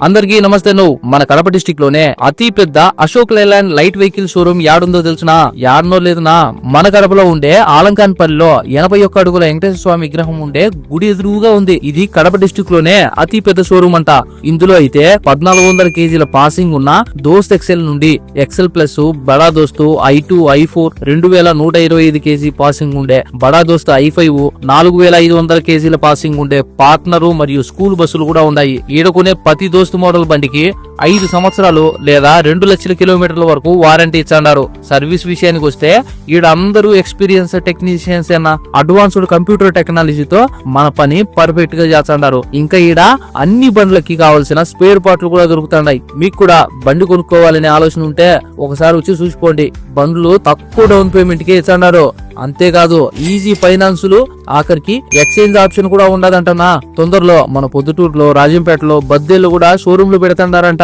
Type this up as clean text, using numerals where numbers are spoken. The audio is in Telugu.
అందరికీ నమస్తే. నువ్వు మన కడప డిస్టిక్ లోనే అతి పెద్ద Ashok Leyland light vehicle showroom యాడుందో తెలుసునా? యాడనో లేదునా, మన కడపలో ఉండే ఆలంకాన్పల్లిలో 81 అడుగుల వెంకటేశ్వర స్వామి విగ్రహం ఉండే గుడి ఎదురుగా ఉంది. ఇది కడప డిస్టిక్ లోనే అతి పెద్ద షోరూమ్ అంట. ఇందులో అయితే 1400 కేజీల పాసింగ్ ఉన్న దోస్త్ ఎక్సెల్ నుండి ఎక్సెల్ ప్లస్, బడా దోస్తు i2 i4 2125 కేజీ పాసింగ్ ఉండే బడా దోస్తు i5 4500 కేజీల పాసింగ్ ఉండే పార్ట్నర్ మరియు స్కూల్ బస్సులు కూడా ఉన్నాయి. ఈడకునే ప్రతి దోస్తు మోడల్ బండికి 5 సంవత్సరాలు లేదా 2 లక్షల కిలోమీటర్ల వరకు వారంటీ ఇచ్చన్నారు. సర్వీస్ విషయానికి వస్తే ఈడ అందరూ ఎక్స్పీరియన్స్ టెక్నీషియన్స్ అయినా అడ్వాన్స్డ్ కంప్యూటర్ టెక్నాలజీతో మన పని పర్ఫెక్ట్ గా చేస్తున్నారు. ఇంకా ఈడ అన్ని బండ్లకి కావాల్సిన స్పేర్ పార్ట్లు కూడా దొరుకుతున్నాయి. మీకు కూడా బండి కొనుక్కోవాలనే ఆలోచన ఉంటే ఒకసారి వచ్చి చూసుకోండి. బండ్లు తక్కువ డౌన్ పేమెంట్ కే ఇచ్చన్నారు. అంతేకాదు ఈజీ ఫైనాన్సులు, ఆఖరికి ఎక్స్చేంజ్ ఆప్షన్ కూడా ఉండదంటనా. తొందరలో మన పొద్దుటూరులో, రాజంపేటలో, బద్దేలు కూడా షోరూంలు పెడుతున్నారంట.